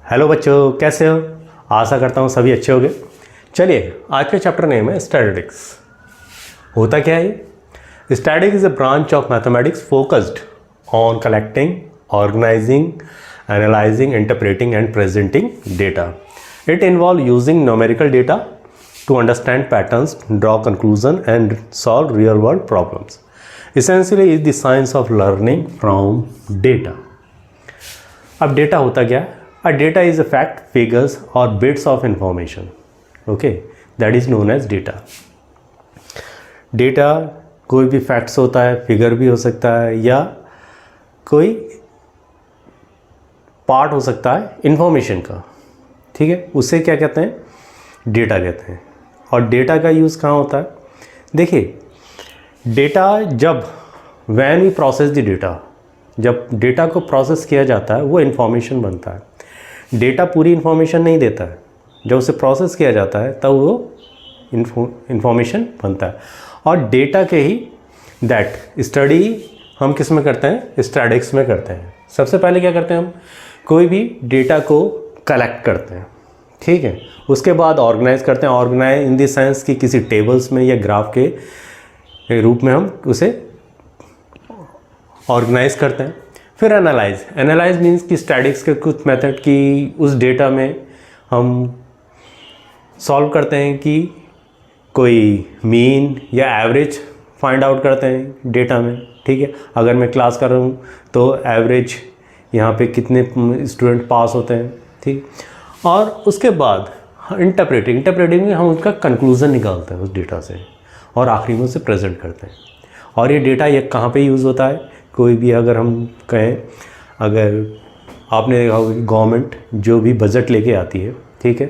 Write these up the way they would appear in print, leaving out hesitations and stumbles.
Hello बच्चों, कैसे हो? आशा करता हूँ सभी अच्छे होंगे। चलिए, आज का चैप्टर नेम है स्टैटिस्टिक्स। होता क्या है ये? Statistics is a branch of mathematics focused on collecting, organizing, analyzing, interpreting and presenting data. It involve using numerical data to understand patterns, draw conclusion and solve real world problems. Essentially is the science of learning from data. अब data होता क्या है? A data is a fact, figures or bits of information. Okay, that is known as data. Data कोई भी facts होता है, figure भी हो सकता है या कोई पार्ट हो सकता है इंफॉर्मेशन का. ठीक है, उसे क्या कहते हैं? डेटा कहते हैं. और डेटा का यूज़ कहाँ होता है? देखिए, डेटा जब when we process the data, जब डेटा को प्रोसेस किया जाता है वो इन्फॉर्मेशन बनता है. डेटा पूरी इन्फॉर्मेशन नहीं देता है. जब उसे प्रोसेस किया जाता है तब वो इन्फॉर्मेशन बनता है. और डेटा के ही दैट स्टडी हम किस में करते हैं? स्टैटिस्टिक्स में करते हैं. सबसे पहले क्या करते हैं? हम कोई भी डेटा को कलेक्ट करते हैं. ठीक है, उसके बाद ऑर्गेनाइज करते हैं. ऑर्गेनाइज इन द सेंस कि किसी टेबल्स में या ग्राफ के रूप में हम उसे ऑर्गेनाइज करते हैं. फिर एनालाइज मीन्स कि स्टैटिस्टिक्स के कुछ मेथड की उस डेटा में हम सॉल्व करते हैं कि कोई मीन या एवरेज फाइंड आउट करते हैं डेटा में. ठीक है, अगर मैं क्लास कर रहा हूँ तो एवरेज यहाँ पे कितने स्टूडेंट पास होते हैं. ठीक, और उसके बाद इंटरप्रेटिंग में हम उसका कंक्लूज़न निकालते हैं उस डेटा से और आखिरी में उसे प्रेजेंट करते हैं. और ये डेटा ये कहाँ पे यूज़ होता है? कोई भी अगर हम कहें, अगर आपने देखा होगा कि गवर्नमेंट जो भी बजट लेके आती है, ठीक है,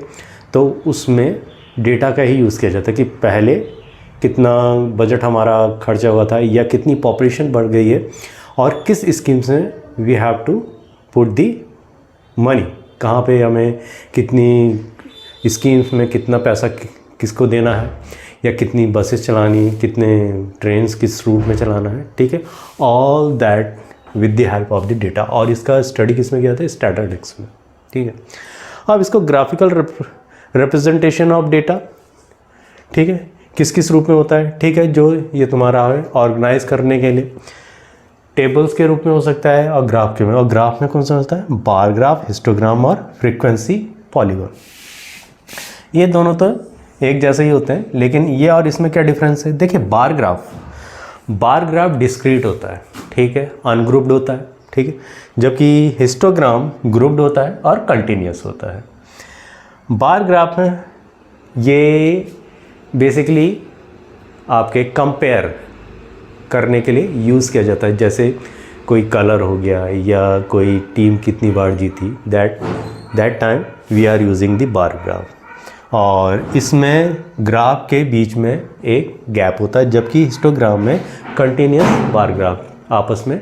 तो उसमें डेटा का ही यूज़ किया जाता है कि पहले कितना बजट हमारा खर्चा हुआ था या कितनी पॉपुलेशन बढ़ गई है और किस स्कीम्स में we have to put the money, कहाँ पे हमें कितनी स्कीम्स में कितना पैसा किसको देना है या कितनी बसेस चलानी, कितने ट्रेन्स किस रूट में चलाना है. ठीक है, all that with the help of the data. और इसका स्टडी किस में किया था? स्टैटिस्टिक्स में. ठीक है, अब इसको ग्राफिकल रिप्रेजेंटेशन ऑफ डेटा, ठीक है, किस किस रूप में होता है? ठीक है, जो ये तुम्हारा है ऑर्गेनाइज करने के लिए टेबल्स के रूप में हो सकता है और ग्राफ के में. और ग्राफ में कौन सा होता है? बार ग्राफ, हिस्टोग्राम और फ्रीक्वेंसी पॉलीगॉन. ये दोनों तो एक जैसे ही होते हैं, लेकिन ये और इसमें क्या डिफरेंस है? देखिए, बार ग्राफ डिस्क्रीट होता है, ठीक है, अनग्रुप्ड होता है. ठीक है, जबकि हिस्टोग्राम ग्रुप्ड होता है और कंटिन्यूस होता है. बार ग्राफ में ये बेसिकली आपके कंपेयर करने के लिए यूज़ किया जाता है. जैसे कोई कलर हो गया या कोई टीम कितनी बार जीती, that time we are using the bar graph. और इसमें ग्राफ के बीच में एक गैप होता है, जबकि हिस्टोग्राम में कंटिन्यूस बार ग्राफ आपस में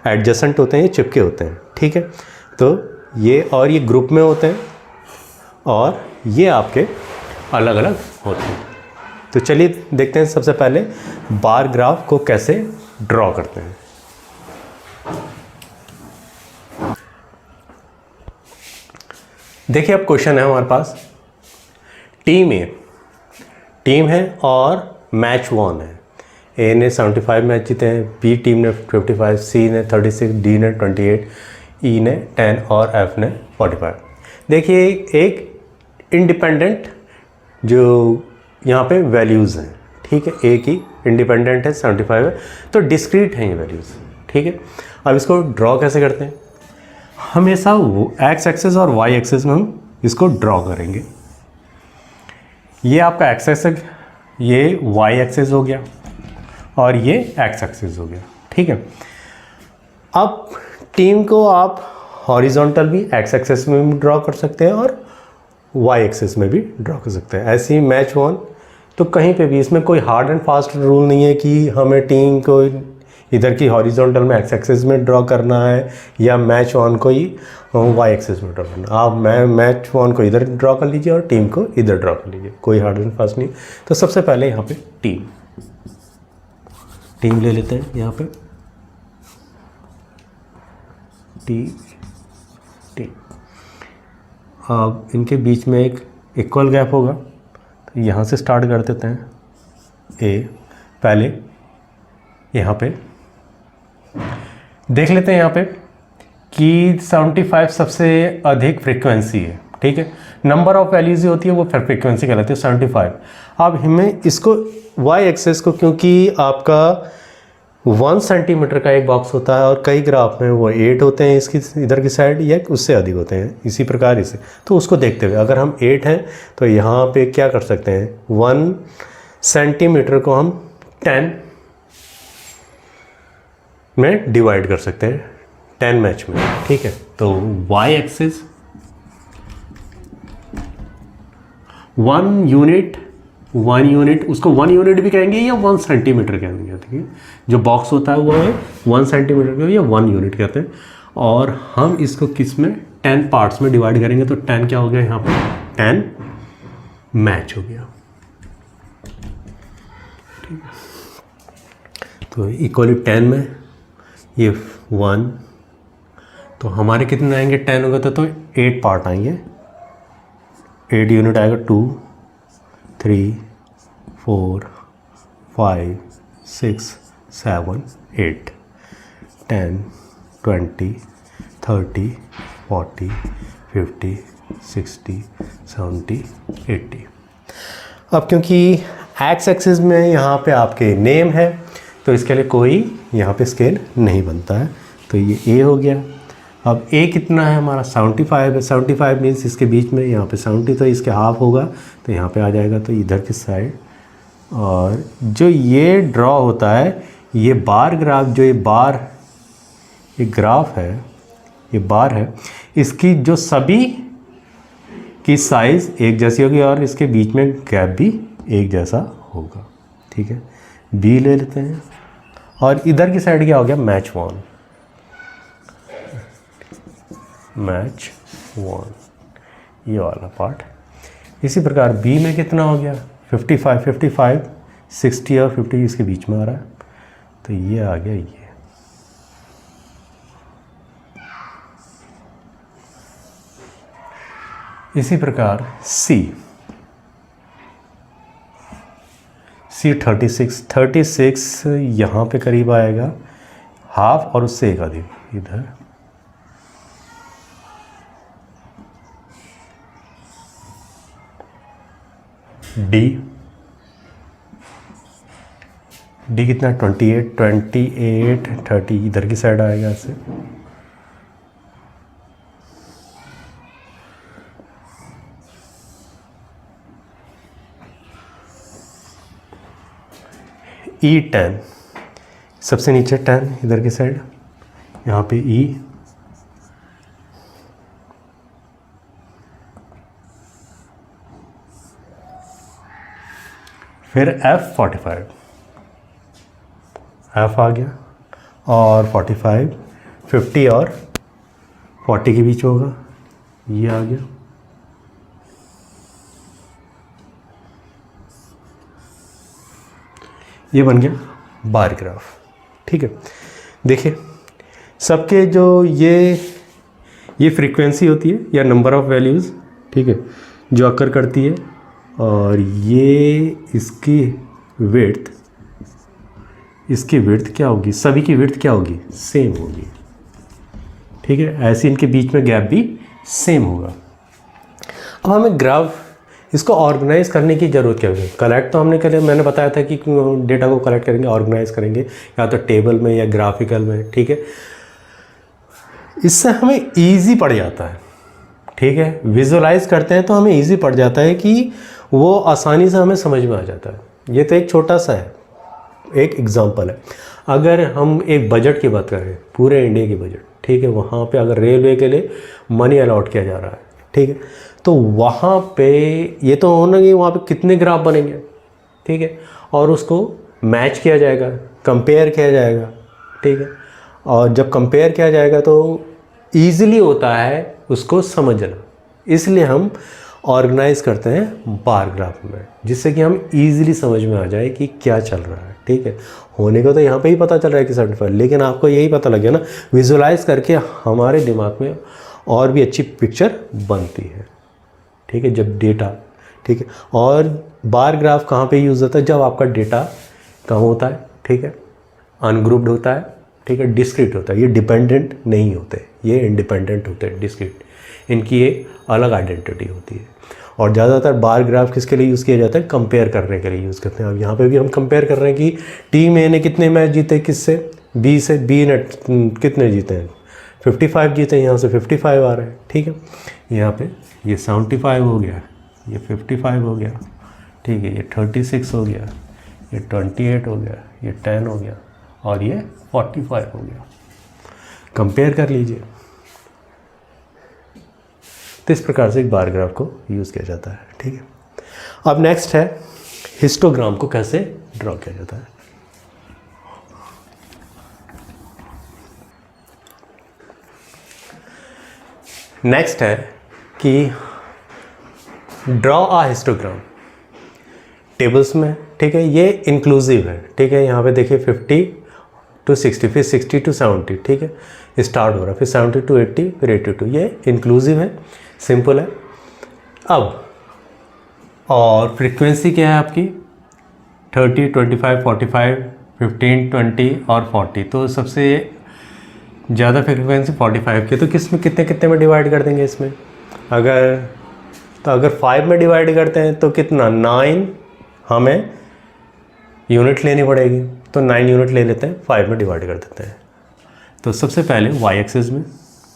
एडजेसेंट होते हैं, ये चिपके होते हैं. ठीक है, तो ये ग्रुप में होते हैं और ये आपके अलग अलग होते हैं. तो चलिए देखते हैं सबसे पहले बार ग्राफ को कैसे ड्रॉ करते हैं. देखिए, अब क्वेश्चन है हमारे पास. टीम है और मैच वन है. ए ने 75 मैच जीते हैं, बी टीम ने 55, सी ने 36, डी ने 28, ई ने 10 और एफ ने 45. देखिए, एक इंडिपेंडेंट जो यहाँ पे वैल्यूज़ हैं, ठीक है, ए की इंडिपेंडेंट है, 75 है, तो डिस्क्रीट हैं ये वैल्यूज़. ठीक है, अब इसको ड्रॉ कैसे करते हैं? हमेशा एक्स एक्सेस और वाई एक्सेस में हम इसको ड्रॉ करेंगे. ये आपका एक्स एक्सेस, ये वाई एक्सेस हो गया और ये एक्स एक्सेस हो गया. ठीक है, अब टीम को आप हॉरिजॉन्टल भी एक्स एक्सेस में भी ड्रॉ कर सकते हैं और वाई एक्सेस में भी ड्रॉ कर सकते हैं. ऐसे ही मैच वन, तो कहीं पे भी इसमें कोई हार्ड एंड फास्ट रूल नहीं है कि हमें टीम को इधर की हॉरिजॉन्टल में एक्स एक्सेस में ड्रॉ करना है या मैच वन को ही वाई एक्सेस में ड्रॉ करना. आप मैच वन को इधर ड्रॉ कर लीजिए और टीम को इधर ड्रॉ कर लीजिए, कोई हार्ड एंड फास्ट नहीं. तो सबसे पहले यहाँ पे टीम ले लेते हैं. यहाँ पे टी अब इनके बीच में एक इक्वल गैप होगा, तो यहाँ से स्टार्ट कर देते हैं। ए पहले यहाँ पे देख लेते हैं यहाँ पे कि 75 सबसे अधिक फ्रीक्वेंसी है, ठीक है। नंबर ऑफ वैल्यूज होती है वो फ्रीक्वेंसी कहलाती है 75। अब हमें इसको वाई एक्सेस को, क्योंकि आपका 1 सेंटीमीटर का एक बॉक्स होता है और कई ग्राफ में वो 8 होते हैं इसकी इधर की साइड या उससे अधिक होते हैं, इसी प्रकार इसे, तो उसको देखते हुए अगर हम 8 हैं तो यहाँ पे क्या कर सकते हैं, 1 सेंटीमीटर को हम 10 में डिवाइड कर सकते हैं, 10 मैच में, ठीक है। तो वाई एक्सिस 1 यूनिट उसको 1 यूनिट भी कहेंगे या 1 सेंटीमीटर कहेंगे, ठीक है। जो बॉक्स होता है वो है 1 सेंटीमीटर का या 1 यूनिट कहते हैं। और हम इसको किस में 10 पार्ट्स में डिवाइड करेंगे, तो 10 क्या हो गया यहाँ पे, 10 मैच हो गया, ठीक है। तो इक्वली 10 में ये 1, तो हमारे कितने आएंगे, 10 होगा तो 8 पार्ट आएंगे, 8 यूनिट आएगा, 2 3 4 5 6 7 8 10 20 30 40 50 60 70 80। अब क्योंकि एक्स एक्सिस में यहाँ पे आपके नेम है तो इसके लिए कोई यहाँ पे स्केल नहीं बनता है, तो ये ए हो गया। अब ए कितना है हमारा, 75 है। 75 मीन्स इसके बीच में यहाँ पे 70, तो इसके हाफ होगा तो यहाँ पे आ जाएगा, तो इधर की साइड। और जो ये ड्रॉ होता है, ये बार ग्राफ, जो ये ग्राफ है, ये बार है, इसकी जो सभी की साइज़ एक जैसी होगी और इसके बीच में गैप भी एक जैसा होगा, ठीक है। बी ले लेते हैं और इधर की साइड क्या हो गया, मैच 1, ये वाला पार्ट। इसी प्रकार बी में कितना हो गया, 55 60 और 50 इसके बीच में आ रहा है, तो ये आ गया ये। इसी प्रकार सी 36 यहाँ पे करीब आएगा, हाफ और उससे एक अधिक इधर। डी कितना, 28 30 इधर की साइड आएगा ऐसे। ई 10 सबसे नीचे 10 इधर की साइड, यहाँ पे ई। फिर एफ 45, एफ आ गया, और 45 50 और 40 के बीच होगा, ये आ गया। ये बन गया बार ग्राफ, ठीक है। देखिए सबके जो ये फ्रीक्वेंसी होती है या नंबर ऑफ वैल्यूज़, ठीक है, जो अकर करती है, और ये इसकी विड्थ क्या होगी, सभी की विड्थ क्या होगी, सेम होगी, ठीक है। ऐसे इनके बीच में गैप भी सेम होगा। अब हमें ग्राफ इसको ऑर्गेनाइज करने की ज़रूरत क्या है। कलेक्ट तो हमने कर, मैंने बताया था कि डेटा को कलेक्ट करेंगे, ऑर्गेनाइज करेंगे या तो टेबल में या ग्राफिकल में, ठीक है। इससे हमें इजी पड़ जाता है, ठीक है। विजुअलाइज करते हैं तो हमें इजी पड़ जाता है कि वो आसानी से हमें समझ में आ जाता है। ये तो एक छोटा सा है, एक एग्जांपल है। अगर हम एक बजट की बात करें, पूरे इंडिया की बजट, ठीक है, वहाँ पे अगर रेलवे के लिए मनी अलॉट किया जा रहा है, ठीक है, तो वहाँ पे ये तो होना कि वहाँ पे कितने ग्राफ बनेंगे, ठीक है, और उसको मैच किया जाएगा, कंपेयर किया जाएगा, ठीक है। और जब कंपेयर किया जाएगा तो ईज़िली होता है उसको समझना, इसलिए हम ऑर्गेनाइज करते हैं बार ग्राफ में, जिससे कि हम ईज़िली समझ में आ जाए कि क्या चल रहा है, ठीक है। होने को तो यहाँ पे ही पता चल रहा है कि 75, लेकिन आपको यही पता लगे ना, विजुअलाइज करके हमारे दिमाग में और भी अच्छी पिक्चर बनती है। ठीक है, जब डेटा, ठीक है। और बार ग्राफ कहाँ पे यूज़ होता है? जब आपका डेटा कम होता है, ठीक है, अनग्रुप्ड होता है, ठीक है, डिस्क्रीट होता है। ये डिपेंडेंट नहीं होते, ये इंडिपेंडेंट होते हैं, डिस्क्रीट। इनकी एक अलग आइडेंटिटी होती है। और ज़्यादातर बार ग्राफ किसके लिए यूज़ किया जाता है? कंपेयर करने के लिए यूज़ करते हैं। अब यहाँ पे भी हम कंपेयर कर रहे हैं कि टीम ए ने कितने मैच जीते, किससे? बी से। बी ने कितने जीते हैं? 55 जीते हैं, यहाँ से 55 आ रहे हैं, ठीक है। यहाँ पे ये 75 हो गया, ये 55 हो गया, ठीक है, ये 36 हो गया, ये 28 हो गया, ये 10 हो गया और ये 45 हो गया। कंपेयर कर लीजिए। तो इस प्रकार से एक बार ग्राफ को यूज़ किया जाता है, ठीक है। अब नेक्स्ट है हिस्टोग्राम को कैसे ड्रॉ किया जाता है। नेक्स्ट है कि ड्रॉ अ हिस्टोग्राम टेबल्स में, ठीक है। ये इंक्लूसिव है, ठीक है। यहाँ पे देखिए 50 to 60, फिर 60 to 70, ठीक है, स्टार्ट हो रहा है, फिर 70 to 80, फिर 82। ये इंक्लूसिव है, सिंपल है। अब और फ्रीक्वेंसी क्या है आपकी? 30, 25, 45, 15, 20 और 40। तो सबसे ज़्यादा फ्रीक्वेंसी 45 की। तो किस में कितने कितने में डिवाइड कर देंगे इसमें? अगर 5 में डिवाइड करते हैं तो कितना? 9 हमें यूनिट लेनी पड़ेगी, तो 9 यूनिट ले लेते हैं, 5 में डिवाइड कर देते हैं। तो सबसे पहले वाई एक्सिस में,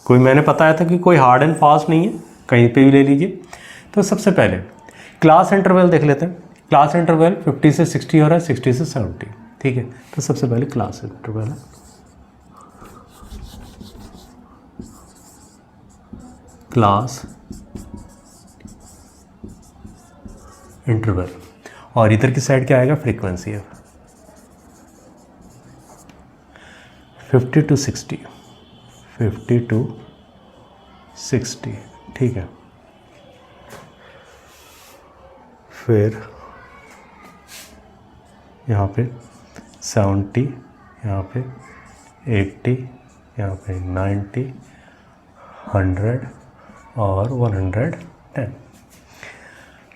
कोई मैंने बताया था कि कोई हार्ड एंड फास्ट नहीं है, कहीं पे भी ले लीजिए। तो सबसे पहले क्लास इंटरवल देख लेते हैं। क्लास इंटरवल 50 से 60 हो रहा है, 60 से 70, ठीक है। तो सबसे पहले क्लास इंटरवल है, क्लास इंटरवल, और इधर की साइड क्या आएगा? फ्रीक्वेंसी है 50 to 60, 50 to 60, ठीक है। फिर यहाँ पे 70, यहाँ पे 80, यहाँ पे 90, 100 और 110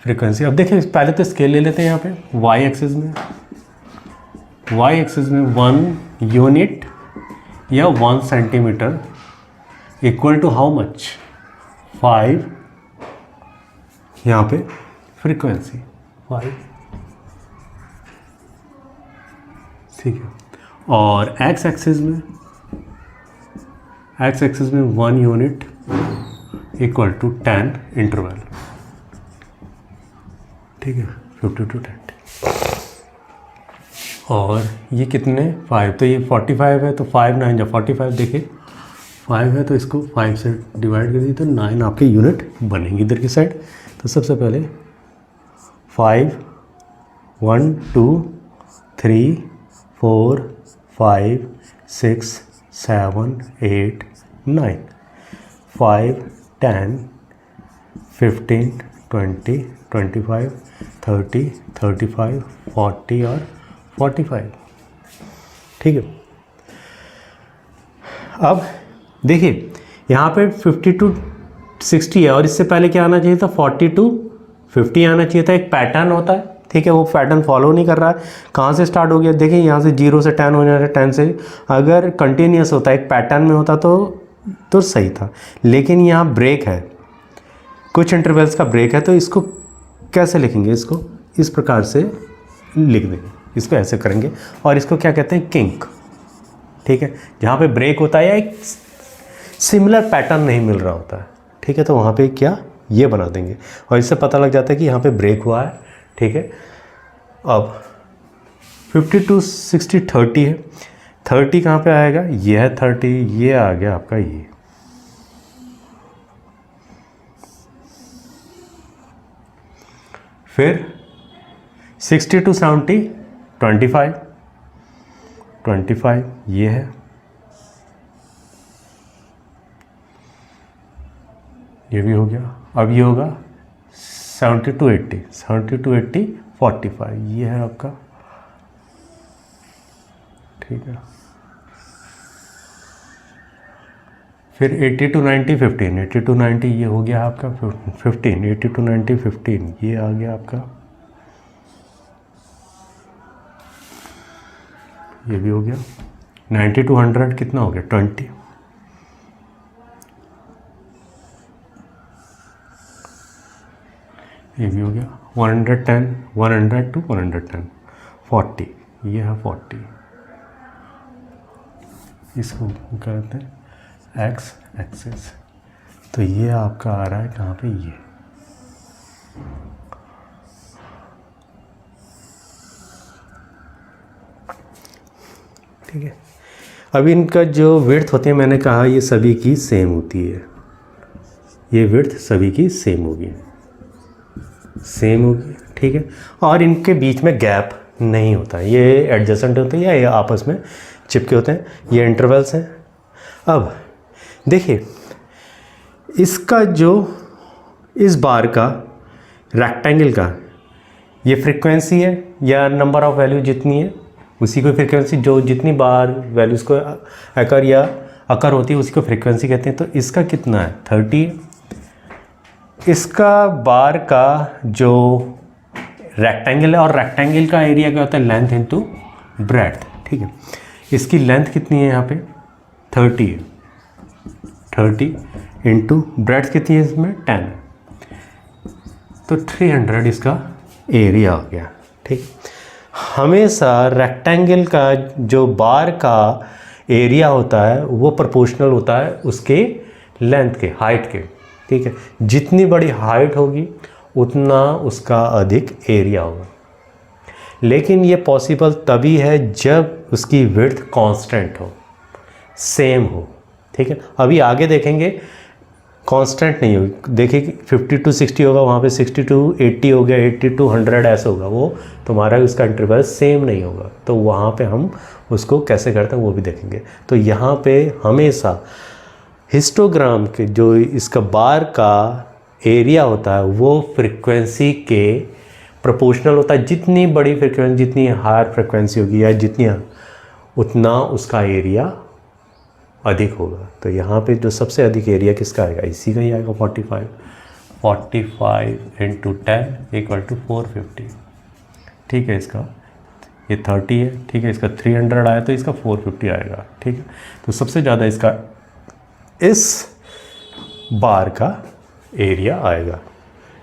फ्रीक्वेंसी। अब देखिए पहले तो स्केल ले लेते हैं। यहाँ पे वाई एक्सिस में 1 यूनिट या 1 centimetre equal to how much? 5, यहाँ पे फ्रीक्वेंसी 5, ठीक है। और एक्स एक्सिस में 1 यूनिट इक्वल टू 10 इंटरवल, ठीक है, 50 to 10। और ये कितने? 5। तो ये 45 है, तो 5 9 जा 45। देखिए 5 है तो इसको 5 से डिवाइड कर दीजिए, तो 9 आपके यूनिट बनेंगे इधर की साइड। तो सबसे पहले 5, 1 2 3 4 5 6 7 8 9, 5 10 15 20 25 30 35 40 और 45, ठीक है। अब देखिए यहाँ पे 50 to 60 है, और इससे पहले क्या आना चाहिए था? 40 to 50 आना चाहिए था। एक पैटर्न होता है, ठीक है, वो पैटर्न फॉलो नहीं कर रहा है। कहाँ से स्टार्ट हो गया? देखिए यहाँ से 0 से 10 हो जा रहा है, 10 से। अगर कंटिन्यूस होता, एक पैटर्न में होता तो सही था, लेकिन यहाँ ब्रेक है, कुछ इंटरवल्स का ब्रेक है। तो इसको कैसे लिखेंगे? इसको इस प्रकार से लिख देंगे, इसको ऐसे करेंगे, और इसको क्या कहते हैं? किंक, ठीक है। जहाँ पे ब्रेक होता है या एक सिमिलर पैटर्न नहीं मिल रहा होता है, ठीक है, तो वहाँ पे क्या ये बना देंगे, और इससे पता लग जाता है कि यहाँ पे ब्रेक हुआ है, ठीक है। अब 50 to 60 30 है। 30 कहाँ पे आएगा? ये है 30, ये आ गया आपका ये। फिर 60 to 70 25 ये है। ये भी हो गया। अब ये होगा 70 to 80, 45 ये है आपका, ठीक है। फिर 80 to 90 15, 80 to 90 ये हो गया आपका 15, 80 to 90 15 ये आ गया आपका, ये भी हो गया। 90 to 100 कितना हो गया 20, ये भी हो गया। 110, 100 to 110 40, ये है 40। इसको कहते हैं एक्स एक्सिस। तो ये आपका आ रहा है कहाँ पे, ये ठीक है। अब इनका जो विड्थ होती है, मैंने कहा ये सभी की सेम होती है, ये विड्थ सभी की सेम होगी, सेम होगी, ठीक है। और इनके बीच में गैप नहीं होता, ये एडजेसेंट होते हैं या ये आपस में चिपके होते हैं, ये इंटरवल्स हैं। अब देखिए इसका जो इस बार का रेक्टेंगल का ये फ्रीक्वेंसी है या नंबर ऑफ वैल्यू जितनी है उसी को फ्रीक्वेंसी, जो जितनी बार वैल्यूज़ को अकर या अकर होती है उसी को फ्रीक्वेंसी कहते हैं। तो इसका कितना है 30। इसका बार का जो रेक्टेंगल है, और रेक्टेंगल का एरिया क्या होता है लेंथ इनटू ब्रेड्थ, ठीक है। इसकी लेंथ कितनी है यहाँ पे 30 है, 30 इंटू ब्रेड्थ कितनी है इसमें 10, तो 300 इसका एरिया हो गया, ठीक। हमेशा रेक्टेंगल का जो बार का एरिया होता है वो प्रोपोर्शनल होता है उसके लेंथ के, हाइट के, ठीक है। जितनी बड़ी हाइट होगी उतना उसका अधिक एरिया होगा। लेकिन ये पॉसिबल तभी है जब उसकी विड्थ कांस्टेंट हो, सेम हो, ठीक है। अभी आगे देखेंगे कांस्टेंट नहीं होगी, देखिए 50 to 60 होगा, वहाँ पे 60 to 80 हो गया, 80 to 100 ऐसा होगा, वो तुम्हारा उसका इंटरवल सेम नहीं होगा। तो वहाँ पे हम उसको कैसे करते हैं वो भी देखेंगे। तो यहाँ पे हमेशा हिस्टोग्राम के जो इसका बार का एरिया होता है वो फ्रिक्वेंसी के प्रोपोर्शनल होता है। जितनी बड़ी फ्रिक्वेंसी, जितनी हायर फ्रिक्वेंसी होगी या जितनी, उतना उसका एरिया अधिक होगा। तो यहाँ पे जो सबसे अधिक एरिया किसका आएगा, इसी का ही आएगा 45। 45 इंटू 10 इक्वल टू 450, ठीक है। इसका ये 30 है, ठीक है। इसका 300 आया तो इसका 450 आएगा, ठीक है। तो सबसे ज़्यादा इसका इस बार का एरिया आएगा,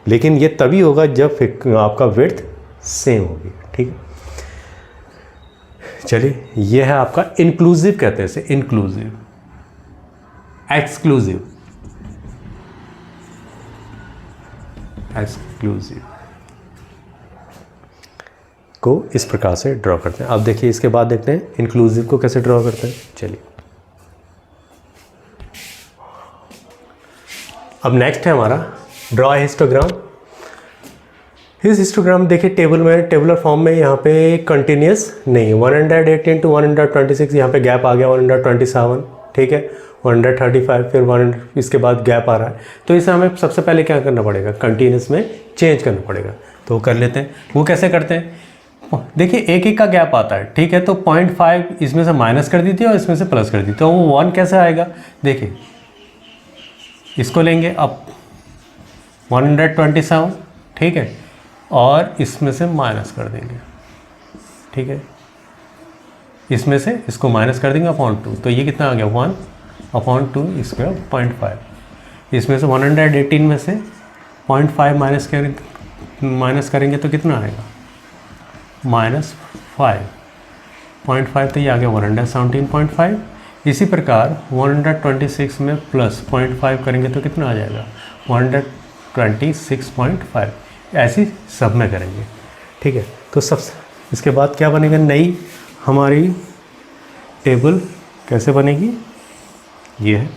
लेकिन ये तभी होगा जब आपका विड्थ सेम होगी, ठीक है। चलिए ये है आपका इंक्लूसिव, कहते हैं इसे इंक्लूसिव। एक्सक्लूसिव, एक्सक्लूसिव को इस प्रकार से ड्रॉ करते हैं। अब देखिए इसके बाद देखते हैं इंक्लूसिव को कैसे ड्रॉ करते हैं। चलिए अब नेक्स्ट है हमारा ड्रॉ हिस्टोग्राम। इस हिस्टोग्राम देखिए टेबल में, टेबुलर फॉर्म में यहाँ पे कंटिन्यूस नहीं, 118 to 126 यहाँ पे गैप आ गया, 127, ठीक है, 135, फिर 100, इसके बाद गैप आ रहा है। तो इसे हमें सबसे पहले क्या करना पड़ेगा, कंटिन्यूस में चेंज करना पड़ेगा। तो वो कर लेते हैं। वो कैसे करते हैं, देखिए एक एक का गैप आता है, ठीक है। तो 0.5 इसमें से माइनस कर दीजिए और इसमें से प्लस कर दीजिए, तो वो 1 कैसे आएगा, देखिए इसको लेंगे अब 127, ठीक है, और इसमें से माइनस कर देंगे, ठीक है। इसमें से इसको माइनस कर देंगे अपॉन 2, तो ये कितना आ गया 1/2 इसमें 0.5। इसमें से 118 में से 0.5 माइनस करेंगे तो कितना आएगा -5, 0.5, तो ये आ गया 117.5। इसी प्रकार 126 में प्लस 0.5 करेंगे तो कितना आ जाएगा 126.5। ऐसी सब में करेंगे, ठीक है। तो सब इसके बाद क्या बनेगा, नई हमारी टेबल कैसे बनेगी, ये है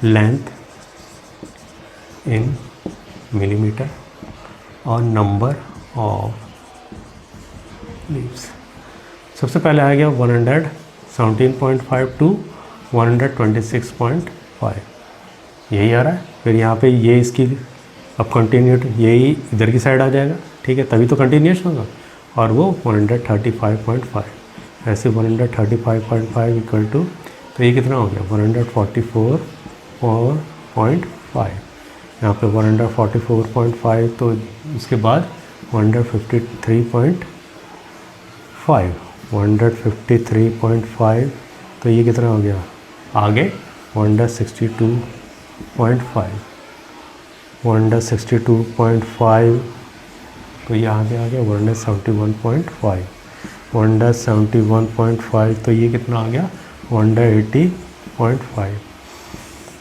लेंथ इन मिलीमीटर और नंबर ऑफ लीव्स। सबसे पहले आ गया 117.5 to 126.5, यही आ रहा है। फिर यहाँ पे ये इसकी अब कंटिन्यूट यही इधर की साइड आ जाएगा, ठीक है, तभी तो कंटिन्यूस होगा, और वो 135.5। ऐसे 135.5 इक्वल टू, तो ये कितना हो गया 144.5, यहाँ पे 144.5, तो इसके बाद 153.5, 153.5, तो ये कितना हो गया आगे 162.5, 162.5, तो ये आगे आ गया 171.5, 171.5, तो ये कितना आ गया 180.5,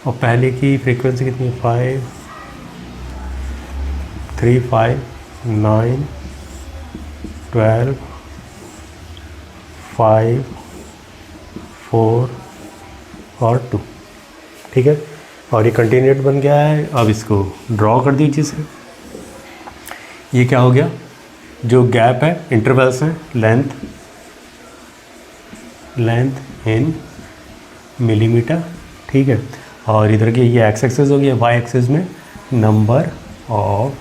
और पहले की फ्रीक्वेंसी कितनी है 5, 3, 5, 9, 12, 5, 4 और 2, ठीक है। और ये कंटिन्यूट बन गया है। अब इसको ड्रॉ कर दीजिए इसे। ये क्या हो गया, जो गैप है इंटरवल्स हैं, लेंथ इन मिलीमीटर, ठीक है। और इधर की ये एक्स एक्सिस हो गया, वाई एक्सिस में नंबर ऑफ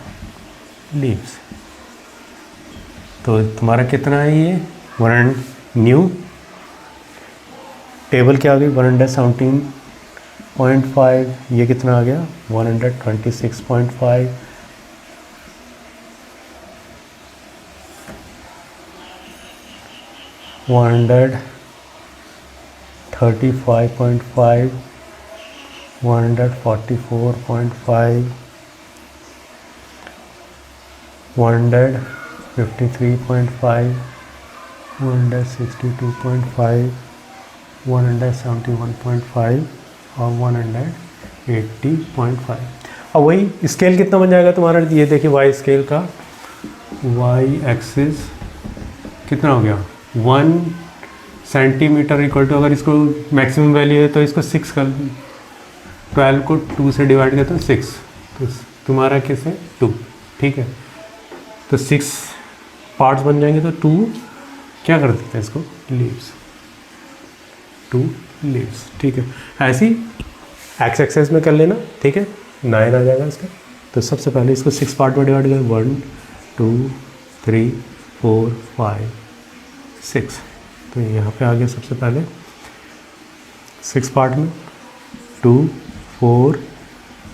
लीव्स। तो तुम्हारा कितना है ये न्यू टेबल क्या आ गई 117.5, ये कितना आ गया 126.5, 135.5, 144.5, 153.5, 162.5, 171.5 और 180.5। अब वही स्केल कितना बन जाएगा तुम्हारा, ये देखिए वाई स्केल का वाई एक्सिस कितना हो गया 1 सेंटीमीटर इक्वल टू, अगर इसको मैक्सिमम वैल्यू है तो इसको 6 कर, 12 को 2 से डिवाइड करते हैं 6, तो तुम्हारा किस है 2, ठीक है। तो 6 पार्ट्स बन जाएंगे, तो 2 क्या कर देते हैं इसको लीव्स, 2 लीव्स, ठीक है। ऐसी एक्स एक्सेस में कर लेना, ठीक है, 9 आ जाएगा इसका। तो सबसे पहले इसको 6 पार्ट में डिवाइड करें, 1 2 3 4 5 6, तो यहाँ पे आ गया सबसे पहले 6 पार्ट में 2 4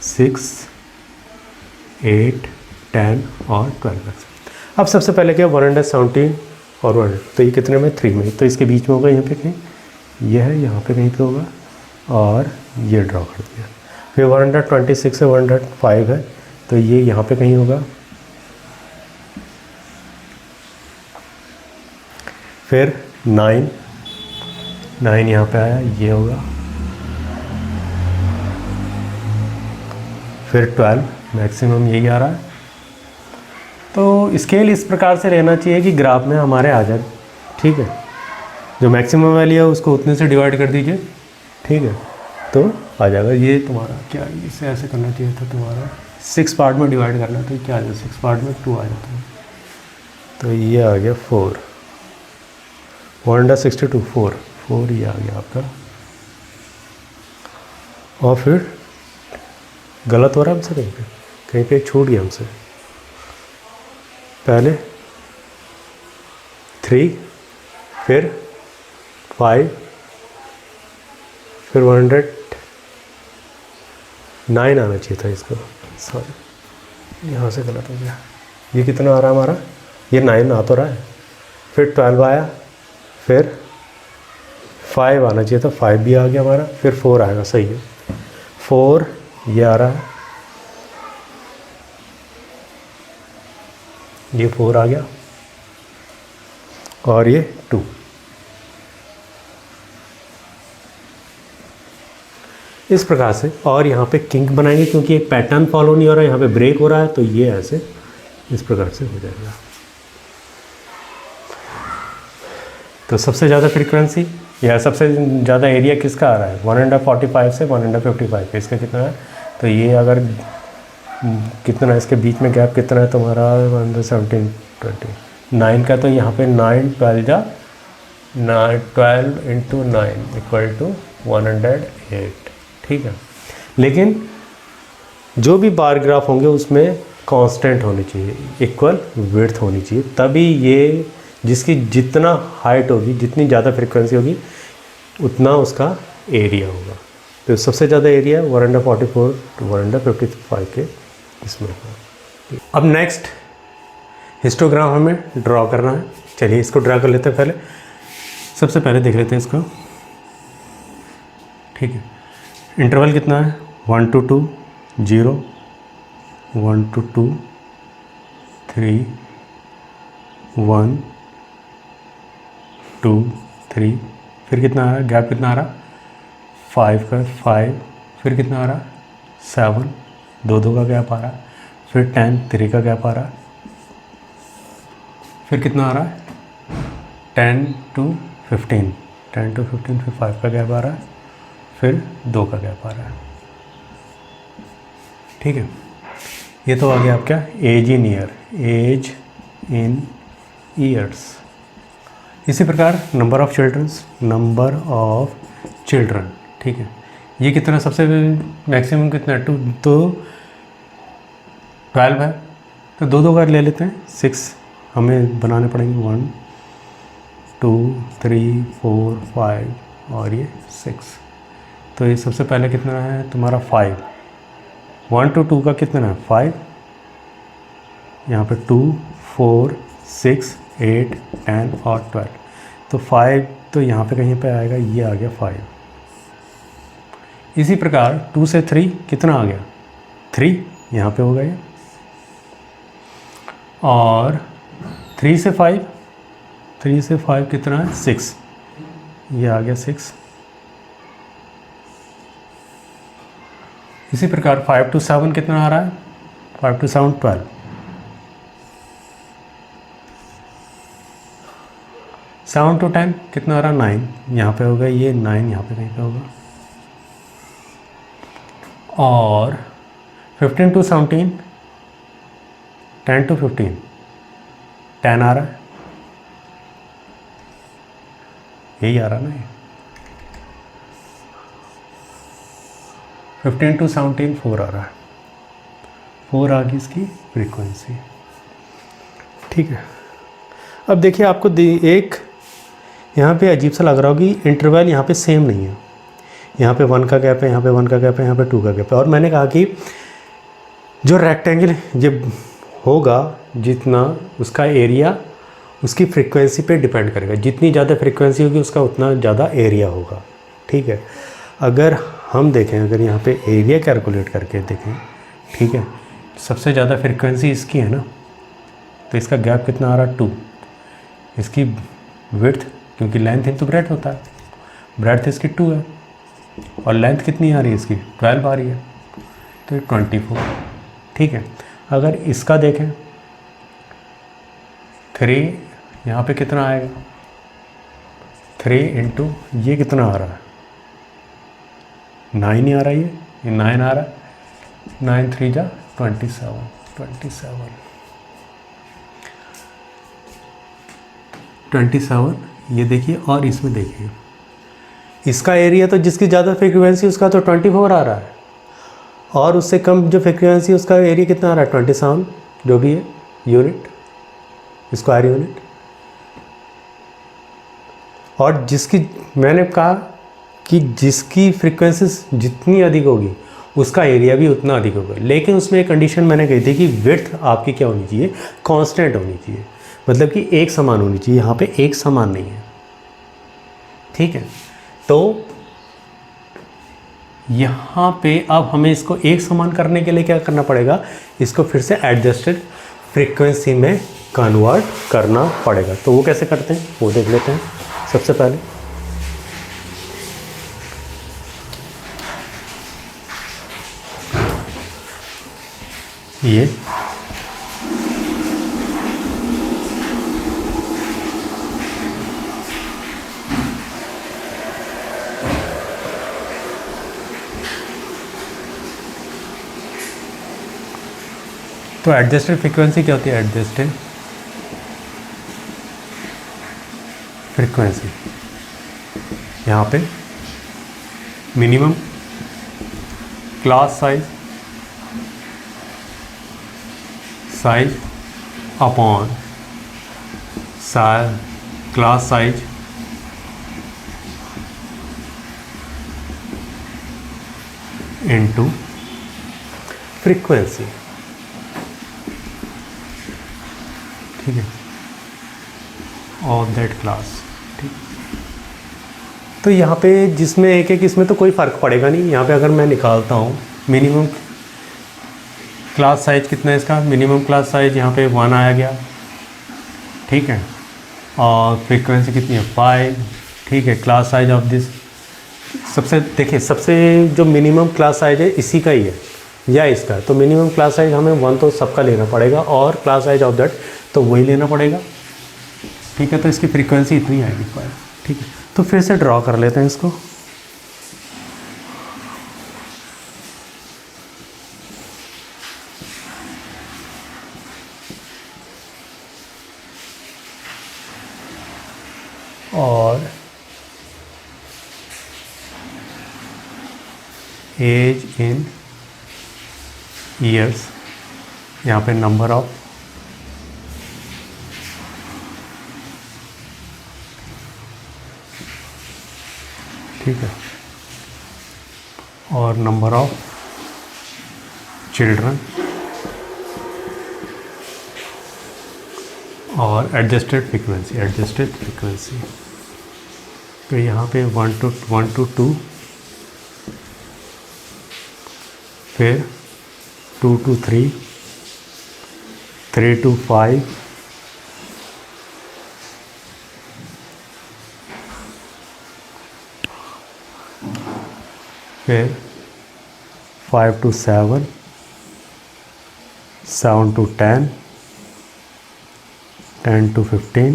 6 8 10 और 12। अब सबसे पहले क्या 117 और 100, तो ये कितने में 3 में, तो इसके बीच में होगा यहाँ पे कहीं, ये है यहाँ पे कहीं पे होगा, और ये ड्रॉ कर दिया। फिर 126 से 105 है, तो ये यहाँ पे कहीं होगा। फिर 9 यहाँ पे आया, ये होगा। फिर 12 मैक्सिमम यही आ रहा है। तो स्केल इस प्रकार से रहना चाहिए कि ग्राफ में हमारे आ जाए, ठीक है। जो मैक्सिमम वैल्यू है उसको उतने से डिवाइड कर दीजिए, ठीक है, तो आ जाएगा। ये तुम्हारा क्या, इसे ऐसे करना चाहिए था, तुम्हारा 6 पार्ट में डिवाइड करना, तो क्या आ जाए 6 पार्ट में 2 आ जाता है, तो ये आ गया 4, 162 4 ये आ गया आपका। और फिर गलत हो रहा है हमसे, कहीं पे छूट गया हमसे। पहले 3, फिर 5, फिर 109 आना चाहिए था इसको, सॉरी यहाँ से गलत हो गया। ये कितना आ रहा है हमारा, ये 9 आ तो रहा है। फिर 12 आया, फिर 5 आना चाहिए था, 5 भी आ गया हमारा। फिर 4 आएगा, सही है, 4 ये आ रहा है, ये 4 आ गया, और ये 2। इस प्रकार से। और यहाँ पे किंक बनाएंगे, क्योंकि एक पैटर्न फॉलो नहीं हो रहा है, यहाँ पे ब्रेक हो रहा है, तो ये ऐसे इस प्रकार से हो जाएगा। तो सबसे ज़्यादा फ्रीक्वेंसी या सबसे ज़्यादा एरिया किसका आ रहा है 145 से 155, इसका कितना है, तो ये अगर कितना है, इसके बीच में गैप कितना है तुम्हारा 117 20 9 का, तो यहाँ पे 9 12 जा 12 × 9 = 108, ठीक है। लेकिन जो भी बार ग्राफ होंगे उसमें कांस्टेंट होनी चाहिए, इक्वल विड्थ होनी चाहिए, तभी ये जिसकी जितना हाइट होगी, जितनी ज़्यादा फ्रीक्वेंसी होगी, उतना उसका एरिया होगा। तो सबसे ज़्यादा एरिया 144 to 155 के इसमें होगा। अब नेक्स्ट हिस्टोग्राम हमें ड्रॉ करना है। चलिए इसको ड्रा कर लेते हैं। पहले सबसे पहले देख लेते हैं इसको। ठीक है, इंटरवल कितना है? 1 to 2 0, 1 to 2 3 1 2 3, फिर कितना आ रहा है? गैप कितना आ रहा? 5 का 5, फिर कितना आ रहा? 7, 2 का गैप आ रहा, फिर 10 3 का गैप आ रहा, फिर कितना आ रहा है? 10 to 15, 10 to 15, फिर 5 का गैप आ रहा है, फिर 2 का गैप आ रहा है। ठीक है, ये तो आ गया आपका age in year, age in years. इसी प्रकार number of childrens, number of children. ठीक है, ये कितना सबसे मैक्सिमम कितना? 2, तो 12 है, तो 2 का ले लेते हैं। 6 हमें बनाने पड़ेंगे, 1 2 3 4 5 और ये 6। तो ये सबसे पहले कितना है तुम्हारा? 5। 1 to 2 का कितना है? 5, यहाँ पे 2 4 6 8 10 और 12, तो 5 तो यहाँ पे कहीं पे आएगा, ये आ गया 5। इसी प्रकार 2 से 3 कितना आ गया? 3 यहाँ पे होगा ये, और 3 से 5, 3 से 5 कितना है? 6, ये आ गया 6। इसी प्रकार 5 to 7 कितना आ रहा है? 5 to 7 12, 7 to 10 कितना आ रहा? 9, यहाँ पे होगा ये 9, यहाँ पे कहीं पे होगा, और 15 to 17, 10 to 15, 10 आ रहा है, यही आ रहा ना ये। 15 to 17 4 आ रहा है, 4 आ गई इसकी फ्रीक्वेंसी। ठीक है, अब देखिए आपको एक यहाँ पे अजीब सा लग रहा होगी, इंटरवल यहाँ पे सेम नहीं है। यहाँ पे 1 का गैप है, यहाँ पे 1 का गैप है, यहाँ पे 2 का गैप है। और मैंने कहा कि जो रेक्टेंगल जब होगा, जितना उसका एरिया उसकी फ्रीक्वेंसी पे डिपेंड करेगा। जितनी ज़्यादा फ्रीक्वेंसी होगी उसका उतना ज़्यादा एरिया होगा। ठीक है, अगर हम देखें, अगर यहाँ पे एरिया कैलकुलेट करके देखें, ठीक है, सबसे ज़्यादा फ्रीक्वेंसी इसकी है ना, तो इसका गैप कितना आ रहा? 2। इसकी विड्थ, क्योंकि लेंथ इंटू ब्रेड्थ होता है, ब्रेड्थ इसकी 2 है, और लेंथ कितनी आ रही है इसकी? 12 आ रही है, तो 24। ठीक है, अगर इसका देखें 3, यहाँ पे कितना आएगा? 3 इंटू ये कितना आ रहा है? 9 ही आ रहा है, ये 9 आ रहा है, 9 3 जा 27, 27 ये देखिए, और इसमें देखिए इसका एरिया तो जिसकी ज़्यादा फ्रीक्वेंसी उसका तो 24 आ रहा है, और उससे कम जो फ्रीक्वेंसी उसका एरिया कितना आ रहा है? 27, जो भी है यूनिट, स्क्वायर यूनिट। और जिसकी, मैंने कहा कि जिसकी फ्रीक्वेंसी जितनी अधिक होगी उसका एरिया भी उतना अधिक होगा, लेकिन उसमें एक कंडीशन मैंने कही थी कि विड्थ आपकी क्या होनी चाहिए? कांस्टेंट होनी चाहिए, मतलब कि एक समान होनी चाहिए। यहाँ पे एक समान नहीं है। ठीक है, तो यहाँ पे अब हमें इसको एक समान करने के लिए क्या करना पड़ेगा? इसको फिर से एडजस्टेड फ्रीक्वेंसी में कन्वर्ट करना पड़ेगा। तो वो कैसे करते हैं वो देख लेते हैं। सबसे पहले ये तो एडजस्टेड फ्रीक्वेंसी क्या होती है? एडजस्टेड फ्रीक्वेंसी, यहाँ पे minimum class size upon class size into frequency, ठीक है, ऑफ दैट क्लास। ठीक, तो यहाँ पे जिसमें एक एक इसमें तो कोई फ़र्क पड़ेगा नहीं। यहाँ पे अगर मैं निकालता हूँ मिनिमम क्लास साइज कितना है इसका, मिनिमम क्लास साइज यहाँ पे 1 आया गया, ठीक है, और फ्रीक्वेंसी कितनी है 5, ठीक है। क्लास साइज ऑफ दिस सबसे देखिए सबसे जो मिनिमम क्लास साइज है इसी का ही है या इसका, तो मिनिमम क्लास साइज हमें 1 तो सबका लेना पड़ेगा और क्लास साइज ऑफ दैट तो वही लेना पड़ेगा, ठीक है। तो इसकी फ्रीक्वेंसी इतनी आएगी 5, ठीक है। तो फिर से ड्रॉ कर लेते हैं इसको। और एज इन ईयर्स, यहाँ पे नंबर ऑफ ठीक है, और नंबर ऑफ चिल्ड्रन, और एडजस्टेड फ्रीक्वेंसी, तो यहाँ पे 1 to 2, फिर 2 to 3, 3 to 5, फिर 5 to 7, 7 to 10, 10 to 15,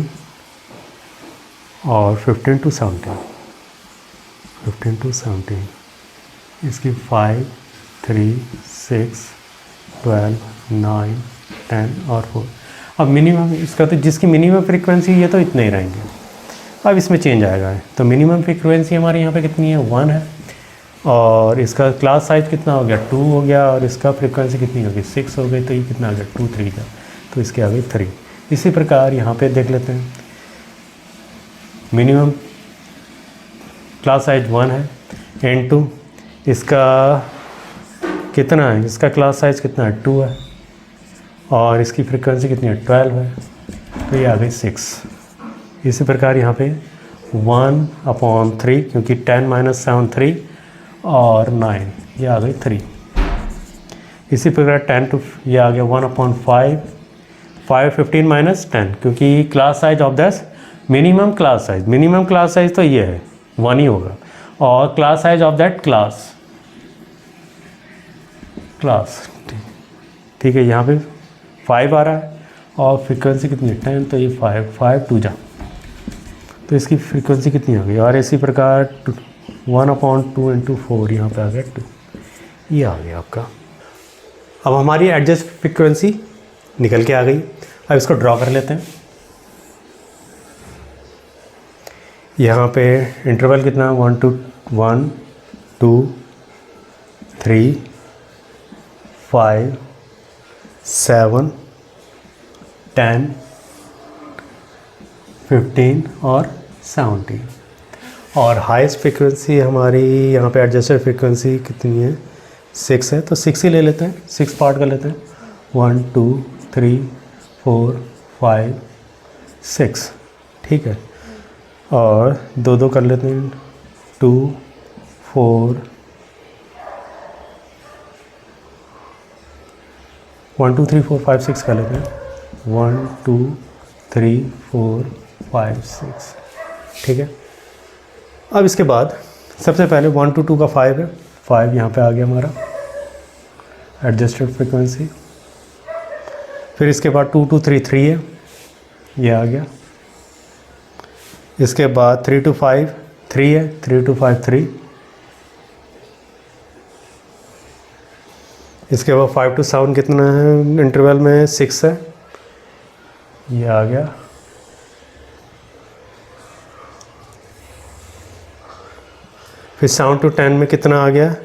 और 15 to 17, इसकी 5, 3, 6, 12, 9, 10 और 4। अब मिनिमम इसका तो जिसकी मिनिमम फ्रीक्वेंसी ये तो इतने ही रहेंगे। अब इसमें चेंज आएगा, तो मिनिमम फ्रीक्वेंसी हमारे यहाँ पे कितनी है 1 है, और इसका क्लास साइज कितना हो गया 2 हो गया, और इसका फ्रीक्वेंसी कितनी होगी 6 हो गई, तो ये कितना आ गया 2 3 का, तो इसके आ गई 3। इसी प्रकार यहाँ पे देख लेते हैं, मिनिमम क्लास साइज 1 है इनटू इसका कितना है, इसका क्लास साइज कितना है 2 है, और इसकी फ्रीक्वेंसी कितनी है 12 है, तो ये आ गई 6। इसी प्रकार यहाँ पे 1/3 क्योंकि 10 - 7 3 और 9 ये आ गई 3। इसी प्रकार 10 to ये आ गया 1/5, 5 15 - 10 क्योंकि class size of that minimum class size तो ये है 1 ही होगा, और class size of that class ठीक है। यहाँ पे 5 आ रहा है और फ्रीक्वेंसी कितनी है 10, तो ये 5 2 जा, तो इसकी फ्रीक्वेंसी कितनी हो गई। और इसी प्रकार 1/2 × 4 यहाँ पे आ गया 2, ये आ गया आपका। अब हमारी एडजस्ट फ्रीक्वेंसी निकल के आ गई। अब इसको ड्रॉ कर लेते हैं। यहाँ पे इंटरवल कितना 1 2 3 5 7 10 15 और 17, और हाईएस्ट फ्रीक्वेंसी हमारी यहाँ पे एडजस्टेड फ्रीक्वेंसी कितनी है 6 है, तो 6 ही ले लेते हैं, 6 पार्ट कर लेते हैं 1 2 3 4 5 6, ठीक है। और 2 कर लेते हैं 2 4 1 2 3 4 5 6 कर लेते हैं 1 2 3 4 5 6, ठीक है। अब इसके बाद सबसे पहले 1 to 2 का 5 है, 5 यहाँ पे आ गया हमारा एडजस्टेड फ्रीक्वेंसी। फिर इसके बाद 2 to 3 3 है, ये आ गया। इसके बाद 3 to 5 3 है, 3 to 5 3। इसके बाद 5 to 7 कितना है इंटरवल में 6 है, ये आ गया। फिर 7 to 10 में कितना आ गया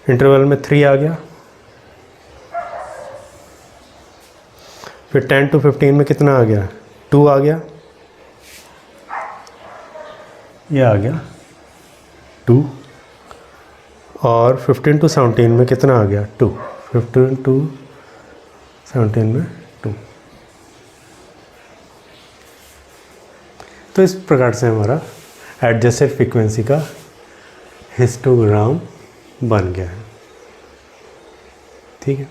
इंटरवल में 3 आ गया। फिर 10 to 15 में कितना आ गया 2 आ गया, ये आ गया 2, और 15 to 17 में कितना आ गया 2, 15 to 17 में 2। तो इस प्रकार से हमारा एडजस्टेड फ्रीक्वेंसी का हिस्टोग्राम बन गया है। ठीक है,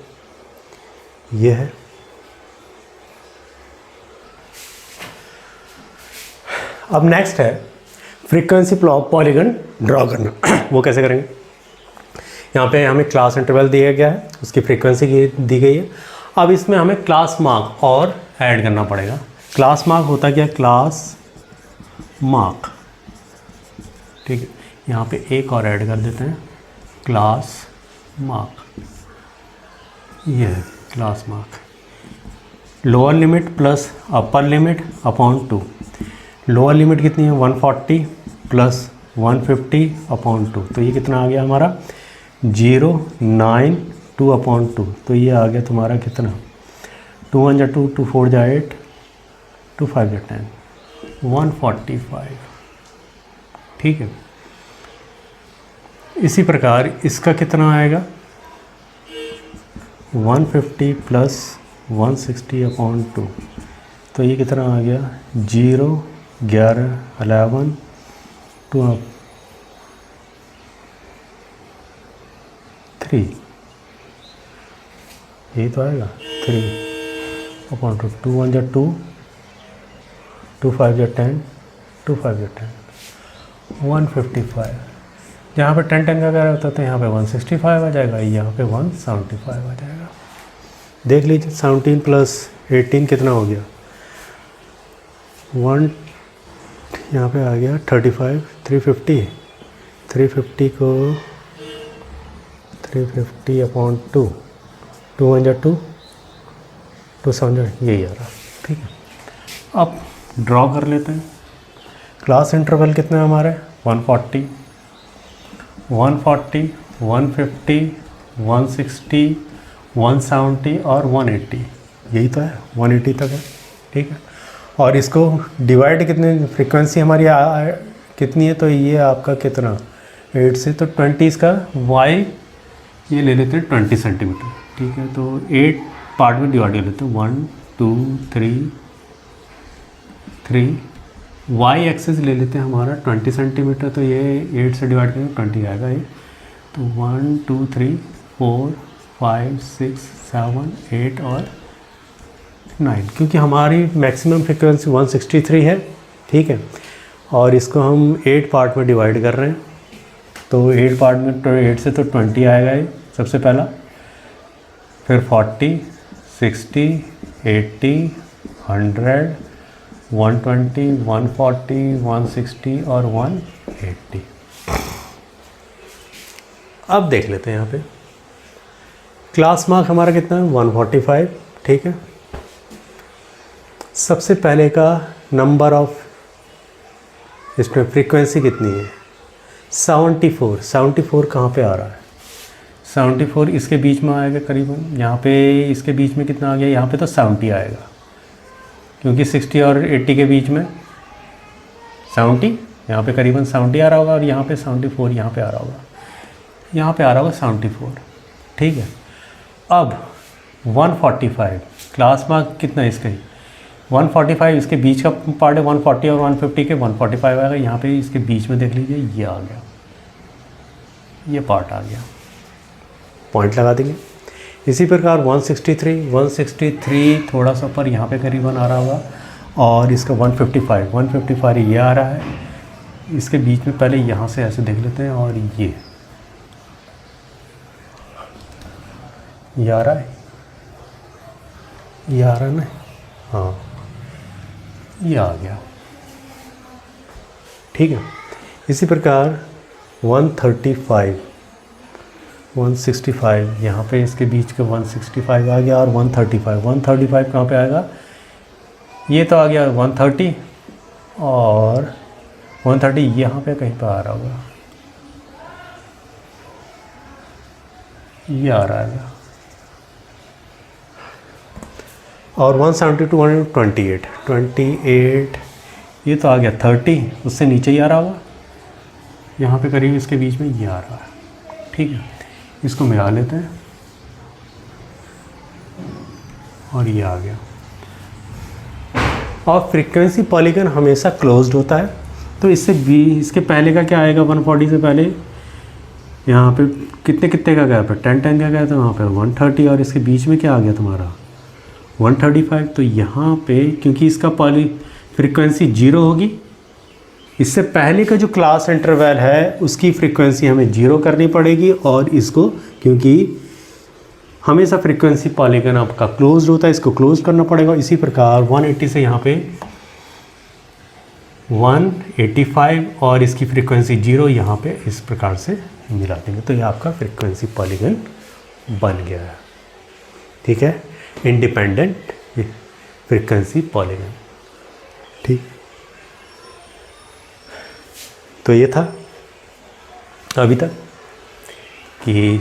ये है। अब नेक्स्ट है फ्रीक्वेंसी पॉलीगन ड्रॉ करना। वो कैसे करेंगे? यहाँ पे हमें क्लास इंटरवल दिया गया है, उसकी फ्रीक्वेंसी दी गई है। अब इसमें हमें क्लास मार्क और ऐड करना पड़ेगा। क्लास मार्क होता क्या? क्लास मार्क, ठीक है। यहाँ पे एक और ऐड कर देते हैं, क्लास मार्क, ये है class mark. Lower limit plus upper limit upon 2। Lower limit कितनी है? 140 प्लस 150 अपॉन 2, तो ये कितना आ गया हमारा? 092 अपॉन 2। तो ये आ गया तुम्हारा कितना? 2 1 जा 2, 2 4 जा 8, 2 5 जा 10, 145। ठीक है, इसी प्रकार इसका कितना आएगा? 150 प्लस 160 अपॉन 2, तो ये कितना आ गया? 0 11 11 2 3, यही तो आएगा 3 अपॉन 2। 2 1 जा 2, 2 5 जा 10, 2 5 जा 10, 155। जहाँ पे 10 10 का क्या होता है तो यहाँ पे 165 आ जाएगा, यहाँ पे 175 आ जाएगा। देख लीजिए, 17 प्लस 18 कितना हो गया? 1 यहाँ पे आ गया 35, 350। 350 को 350 अपॉन 2, 2 1 जा 2, 2 7 जा, यही आ रहा। ठीक है, अब ड्रॉ कर लेते हैं। क्लास इंटरवल कितने हैं हमारे? 140, 140, 150, 160, 170 और 180, यही तो है, 180 तक है। ठीक है, और इसको डिवाइड कितने, फ्रीक्वेंसी हमारी कितनी है? तो ये आपका कितना? 8 से, तो 20 इसका वाई ये ले लेते हैं 20 सेंटीमीटर। ठीक है, तो 8 पार्ट में डिवाइड कर लेते हैं, 1 2 3, वाई एक्सेस ले लेते हैं हमारा 20 सेंटीमीटर, तो ये 8 से डिवाइड करेंगे 20 आएगा ये। तो 1 2 3 4 5 6 7 8 और 9, क्योंकि हमारी मैक्सिमम फ्रिक्वेंसी 163 है। ठीक है, और इसको हम 8 पार्ट में डिवाइड कर रहे हैं, तो 8 पार्ट में 8 से तो 20 आएगा ये सबसे पहला, फिर 40 60 80 100 120 140 160 और 180। अब देख लेते हैं यहाँ पे क्लास मार्क हमारा कितना है? 145। ठीक है, सबसे पहले का नंबर ऑफ, इसमें फ्रीक्वेंसी कितनी है? 74। 74 कहाँ पे आ रहा है? 74 इसके बीच में आएगा करीबन, यहाँ पे इसके बीच में कितना आ गया? यहाँ पे तो 70 आएगा, क्योंकि 60 और 80 के बीच में 70, यहाँ पे करीबन 70 आ रहा होगा, और यहाँ पे 74 यहाँ पे आ रहा होगा, यहाँ पे आ रहा होगा 74। ठीक है, अब 145 क्लास मार्क कितना है इसका? 145 इसके बीच का पार्ट है, 140 और 150 के 145 आएगा, यहाँ पे इसके बीच में देख लीजिए ये आ गया, ये पार्ट आ गया, पॉइंट लगा देंगे। इसी प्रकार 163 थोड़ा सा पर यहाँ पे करीबन आ रहा होगा, और इसका 155 ये आ रहा है, इसके बीच में पहले यहाँ से ऐसे देख लेते हैं, और ये आ रहा है, ये आ रहा है ना? हाँ, ये आ गया। ठीक है, इसी प्रकार 135 165 यहाँ पे इसके बीच का 165 आ गया, और 135 कहाँ पे आएगा? ये तो आ गया 130, और 130 यहाँ पे कहीं पे आ रहा होगा, ये आ रहा है। और 172 128 28 ये तो आ गया 30, उससे नीचे ही आ रहा होगा, यहाँ पे करीब इसके बीच में ये आ रहा है। ठीक है, इसको मिला लेते हैं और ये आ गया। और फ्रीक्वेंसी पॉलीगन हमेशा क्लोज्ड होता है, तो इससे भी इसके पहले का क्या आएगा, 140 से पहले यहाँ पे कितने कितने का गैप है, 10 का गया था, वहाँ पे 130, और इसके बीच में क्या आ गया तुम्हारा 135। तो यहाँ पे क्योंकि इसका फ्रीक्वेंसी 0 होगी, इससे पहले का जो क्लास इंटरवल है उसकी फ्रीक्वेंसी हमें 0 करनी पड़ेगी, और इसको क्योंकि हमेशा फ्रीक्वेंसी पॉलीगन आपका क्लोज्ड होता है, इसको क्लोज करना पड़ेगा। इसी प्रकार 180 से यहाँ पे 185 और इसकी फ्रीक्वेंसी 0 यहाँ पे इस प्रकार से मिला देंगे, तो ये आपका फ्रीक्वेंसी पॉलीगन बन गया है। ठीक है, इंडिपेंडेंट फ्रीक्वेंसी पॉलीगन। ठीक, तो ये था अभी तक कि